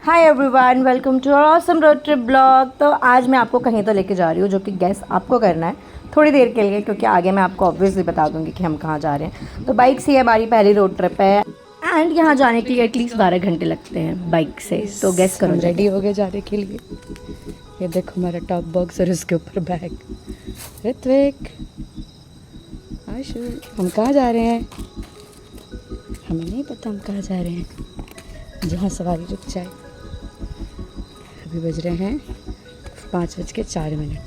Hi everyone, welcome to our awesome road trip blog. तो आज मैं आपको कहीं तो लेके जा रही हूँ जो कि गैस आपको करना है थोड़ी देर के लिए, क्योंकि आगे मैं आपको ऑब्वियसली बता दूंगी कि हम कहाँ जा रहे हैं। तो बाइक से हमारी पहली रोड ट्रिप है एंड यहाँ जाने के लिए एटलीस्ट 12 घंटे लगते हैं बाइक से। तो गैस करो, रेडी हो गए जाने के लिए। ये देखो हमारा टॉप बॉक्स और उसके ऊपर बैग। ऋत्विक, आशु, हम कहाँ जा रहे हैं? हमें नहीं पता हम कहाँ जा रहे हैं। जहाँ सवारी रुक जाए। अभी बज रहे हैं 5:04।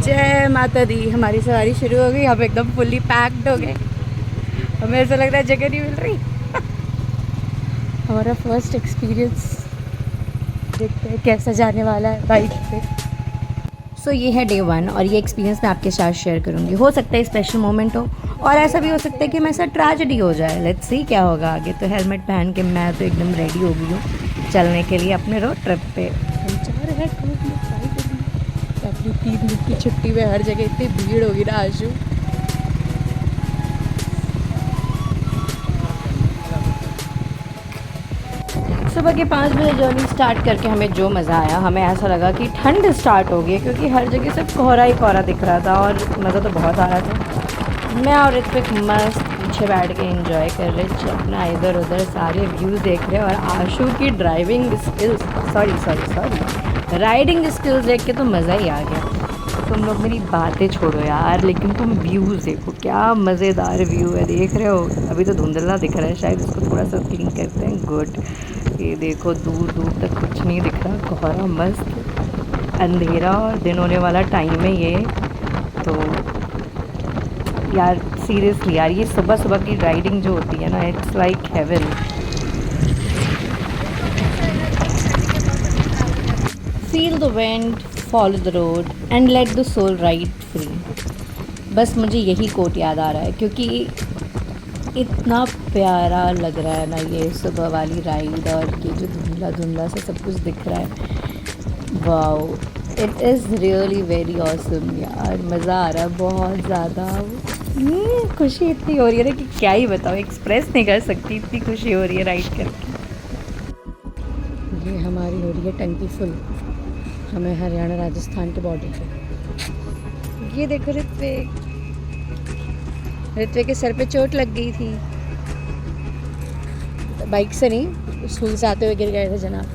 जय माता दी। हमारी सवारी शुरू हो गई। हम एकदम फुल्ली पैक्ड हो गए। हमें ऐसा लग रहा है जगह नहीं मिल रही। हमारा फर्स्ट एक्सपीरियंस देखते हैं कैसा जाने वाला है बाइक पे। सो ये है डे 1 और ये एक्सपीरियंस मैं आपके साथ शेयर करूँगी। हो सकता है स्पेशल मोमेंट हो और ऐसा भी हो सकता है कि मेरे साथ ट्रेजेडी हो जाए। लेट्स सी क्या होगा आगे। तो हेलमेट पहन के मैं तो एकदम रेडी हो गई हूँ चलने के लिए अपने रोड ट्रिप पे। हम जा रहे हैं अपनी 3 दिन की छुट्टी में। हर जगह इतनी भीड़ होगी ना आशु। सुबह के 5 बजे जर्नी स्टार्ट करके हमें जो मज़ा आया, हमें ऐसा लगा कि ठंड स्टार्ट हो गई, क्योंकि हर जगह सिर्फ कोहरा ही कोहरा दिख रहा था और मज़ा तो बहुत आ रहा था। मैं और ऋत्विक मस्त पीछे बैठ के एंजॉय कर रहे थे, अपना इधर उधर सारे व्यूज़ देख रहे। और आशु की driving skills sorry riding skills देख के तो मज़ा ही आ गया। तुम लोग मेरी बातें छोड़ो यार, लेकिन तुम व्यूज़ देखो, क्या मज़ेदार व्यू है। देख रहे हो, अभी तो धुंधला दिख रहा है, शायद इसको थोड़ा सा क्लीन करते हैं। गुड। ये देखो दूर दूर तक कुछ नहीं दिख रहा, कोहरा मस्त, अंधेरा और दिन होने वाला टाइम है ये। तो यार सीरियसली यार, ये सुबह सुबह की राइडिंग जो होती है ना, it's like heaven. Feel the wind, follow the road and let the soul ride free. बस मुझे यही कोट याद आ रहा है, क्योंकि इतना प्यारा लग रहा है ना ये सुबह वाली राइड, और ये जो धुंधला धुंधला सा सब कुछ दिख रहा है। Wow, it is really very awesome यार, मज़ा आ रहा है बहुत ज़्यादा। खुशी इतनी हो रही है ना कि क्या ही बताओ, एक्सप्रेस नहीं कर सकती, इतनी खुशी हो रही है राइड करके। ये हमारी हो रही है टंकी फुल। हमें हरियाणा राजस्थान के बॉर्डर पे। ये देखो ऋत्विक के सर पे चोट लग गई थी। बाइक से नहीं, स्कूल से आते हुए गिर गए थे जनाब,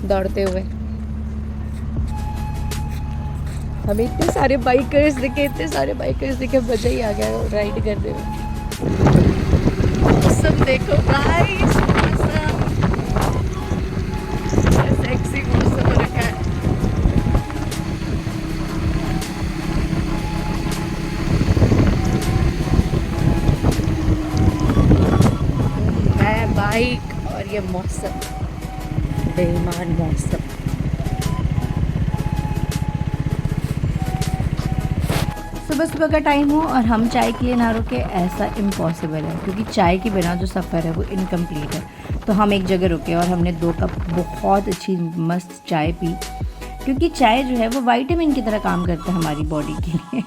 दौड़ते हुए। हमें इतने सारे बाइकर्स दिखे, मजा ही आ गया राइड करने में। मौसम देखो गाइस, सेक्सी मौसम हो रखा है। मैं बाइक और ये मौसम, बेईमान मौसम। सुबह सुबह का टाइम हो और हम चाय के लिए ना रुके, ऐसा इम्पॉसिबल है, क्योंकि चाय के बिना जो सफ़र है वो इनकम्प्लीट है। तो हम एक जगह रुके और हमने 2 कप बहुत अच्छी मस्त चाय पी, क्योंकि चाय जो है वो विटामिन की तरह काम करता है हमारी बॉडी के लिए।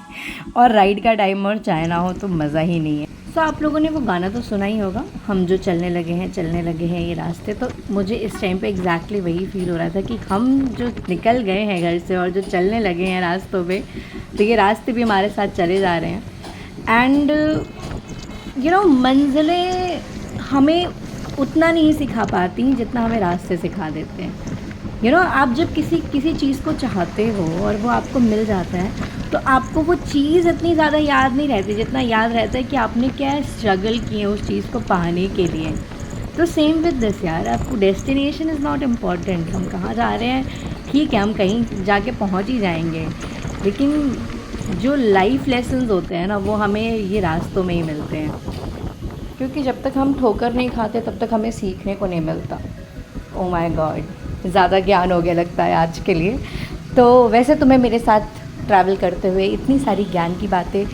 और राइड का टाइम और चाय ना हो तो मज़ा ही नहीं है। तो आप लोगों ने वो गाना तो सुना ही होगा, हम जो चलने लगे हैं ये रास्ते। तो मुझे इस टाइम पे एग्जैक्टली वही फील हो रहा था कि हम जो निकल गए हैं घर से और जो चलने लगे हैं रास्तों पे, तो ये रास्ते भी हमारे साथ चले जा रहे हैं। एंड मंजिलें हमें उतना नहीं सिखा पाती जितना हमें रास्ते सिखा देते हैं। आप जब किसी चीज़ को चाहते हो और वो आपको मिल जाता है, तो आपको वो चीज़ इतनी ज़्यादा याद नहीं रहती जितना याद रहता है कि आपने क्या स्ट्रगल किए उस चीज़ को पाने के लिए। तो सेम विद दिस यार, आपको डेस्टिनेशन इज़ नॉट इम्पॉर्टेंट, हम कहाँ जा रहे हैं ठीक है, हम कहीं जाके पहुँच ही जाएंगे, लेकिन जो लाइफ लेसन्स होते हैं ना, वो हमें ये रास्तों में ही मिलते हैं। क्योंकि जब तक हम ठोकर नहीं खाते तब तक हमें सीखने को नहीं मिलता। ओ माय गॉड, ज़्यादा ज्ञान हो गया लगता है आज के लिए। तो वैसे तुम्हें मेरे साथ ट्रैवल करते हुए इतनी सारी ज्ञान की बातें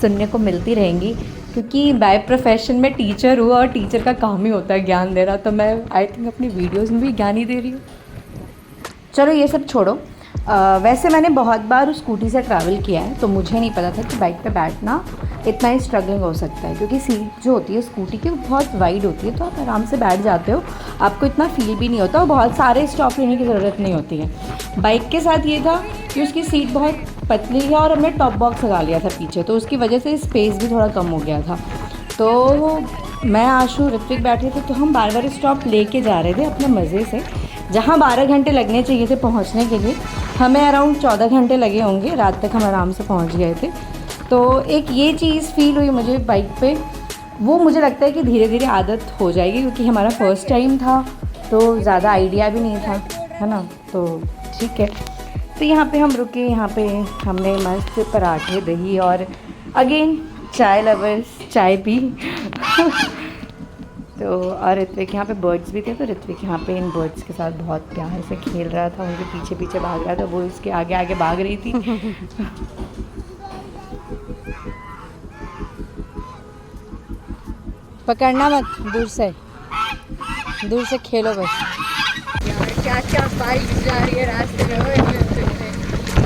सुनने को मिलती रहेंगी, क्योंकि बाय प्रोफेशन में टीचर हूँ और टीचर का काम ही होता है ज्ञान देना। तो मैं आई थिंक अपनी वीडियोज़ में भी ज्ञान ही दे रही हूँ। चलो ये सब छोड़ो। वैसे मैंने बहुत बार उस स्कूटी से ट्रैवल किया है, तो मुझे नहीं पता था कि बाइक पे बैठना इतना ही स्ट्रगलिंग हो सकता है, क्योंकि सीट जो होती है स्कूटी की वो बहुत वाइड होती है, तो आप आराम से बैठ जाते हो, आपको इतना फील भी नहीं होता और बहुत सारे स्टॉप लेने की ज़रूरत नहीं होती है। बाइक के साथ ये था कि उसकी सीट बहुत पतली है और हमने टॉप बॉक्स लगा लिया था पीछे, तो उसकी वजह से स्पेस भी थोड़ा कम हो गया था। तो मैं, आशु, ऋत्विक बैठे थे, तो हम बार बार स्टॉप लेके जा रहे थे अपने मज़े से। जहाँ 12 घंटे लगने चाहिए थे पहुँचने के लिए, हमें अराउंड 14 घंटे लगे होंगे, रात तक हम आराम से पहुँच गए थे। तो एक ये चीज़ फ़ील हुई मुझे बाइक पे, वो मुझे लगता है कि धीरे धीरे आदत हो जाएगी, क्योंकि हमारा फर्स्ट टाइम था तो ज़्यादा आइडिया भी नहीं था, है ना। तो ठीक है, तो यहाँ पे हम रुके, यहाँ पे हमने मस्त पराठे, दही और अगेन चाय लवर्स चाय पी तो और ऋत्विक यहाँ पे बर्ड्स भी थे, तो ऋत्विक यहाँ पे इन बर्ड्स के साथ बहुत प्यार से खेल रहा था, उनके पीछे पीछे भाग रहा था, वो इसके आगे आगे भाग रही थी। पकड़ना मत, दूर से खेलो बस। यार क्या क्या बाइक जा रही है रास्ते में,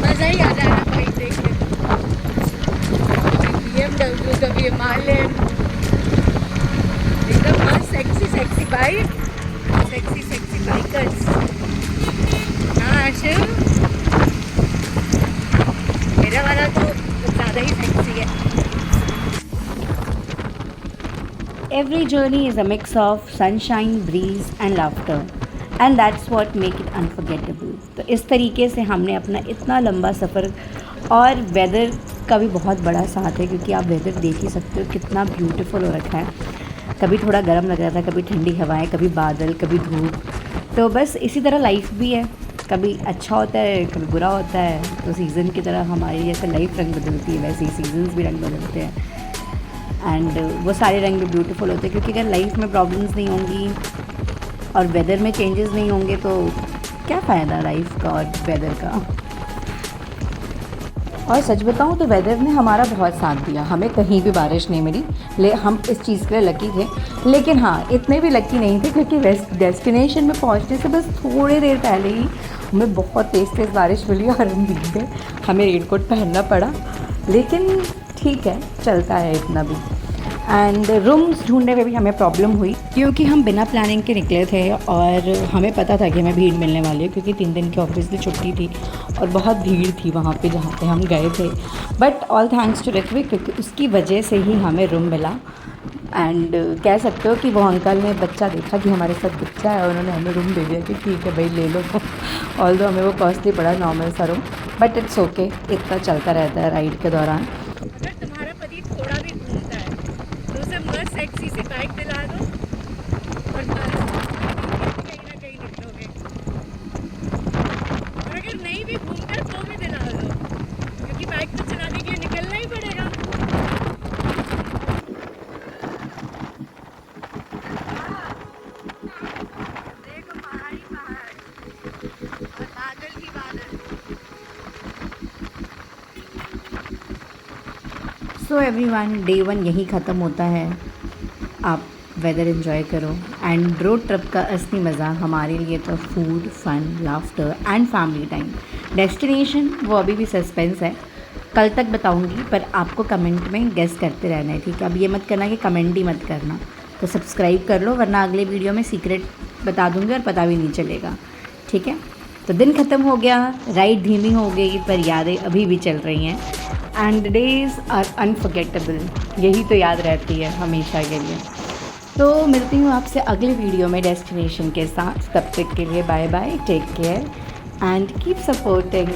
मज़ा ही आ जाएगा बाइक देख के। BMW, कभी हिमालयन, एकदम मस्त sexy sexy bike, sexy bikers. हाँ आशु, मेरा वाला तो ज़्यादा ही सेक्सी है। Every journey is a mix of sunshine, breeze and laughter, and that's what make it unforgettable. तो इस तरीके से हमने अपना इतना लंबा सफ़र, और वेदर का भी बहुत बड़ा साथ है, क्योंकि आप वेदर देख ही सकते हो कितना ब्यूटीफुल हो रखा है। कभी थोड़ा गर्म लग रहा था, कभी ठंडी हवाएं, कभी बादल, कभी धूप। तो बस इसी तरह लाइफ भी है, कभी अच्छा होता है, कभी बुरा होता है। तो सीज़न की तरह हमारी जैसे लाइफ रंग बदलती है, वैसे ही सीजन्स भी रंग बदलते हैं, एंड वो सारे रंग भी ब्यूटीफुल होते हैं। क्योंकि अगर लाइफ में प्रॉब्लम्स नहीं होंगी और वेदर में चेंजेस नहीं होंगे तो क्या फ़ायदा लाइफ का और वेदर का। और सच बताऊं तो वेदर ने हमारा बहुत साथ दिया, हमें कहीं भी बारिश नहीं मिली, हम इस चीज़ के लिए लकी थे। लेकिन हाँ, इतने भी लकी नहीं थे, क्योंकि डेस्टिनेशन में पहुंचने से बस थोड़ी देर पहले ही हमें बहुत तेज़ बारिश मिली और हम भीग गए, हमें रेनकोट पहनना पड़ा। लेकिन ठीक है, चलता है इतना भी। एंड रूम्स ढूंढने में भी हमें प्रॉब्लम हुई, क्योंकि हम बिना प्लानिंग के निकले थे और हमें पता था कि हमें भीड़ मिलने वाली है, क्योंकि 3 दिन की ऑब्वियसली छुट्टी थी और बहुत भीड़ थी वहाँ पे जहाँ पे हम गए थे। But all thanks to Ritvik, क्योंकि उसकी वजह से ही हमें रूम मिला। एंड कह सकते हो कि वो अंकल ने बच्चा देखा कि हमारे साथ बच्चा है, उन्होंने हमें रूम दे दिया कि ठीक है भाई ले लो। ऑल्दो हमें वो कॉस्टली पड़ा, नॉर्मल सा रूम, बट इट्स ओके, इतना चलता रहता है राइड के दौरान। अगर तुम्हारा पति थोड़ा भी घूमता है तो उसे मस्त सेक्सी सी बाइक दिला दो और कहीं ना कहीं निकलोगे। और अगर नहीं भी घूमता तो भी दिला दो, क्योंकि बाइक तो चलाने के लिए निकलना ही पड़ेगा। देखो पहाड़ ही पहाड़ और बादल ही बादल। सो एवरीवन, डे 1 यहीं ख़त्म होता है। आप वेदर एंजॉय करो, एंड रोड ट्रिप का असली मज़ा हमारे लिए तो food, fun, laughter and family time. Destination वो अभी भी सस्पेंस है, कल तक बताऊंगी, पर आपको कमेंट में गेस करते रहना है, ठीक है। अब ये मत करना कि कमेंट ही मत करना, तो सब्सक्राइब कर लो, वरना अगले वीडियो में सीक्रेट बता दूंगी और पता भी नहीं चलेगा, ठीक है। तो दिन ख़त्म हो गया, राइड धीमी हो गई, पर यादें अभी भी चल रही हैं, एंड डेज़ आर अनफॉरगेटेबल। यही तो याद रहती है हमेशा के लिए। तो मिलती हूँ आपसे अगले वीडियो में डेस्टिनेशन के साथ। तब तक के लिए bye bye, take care and keep supporting.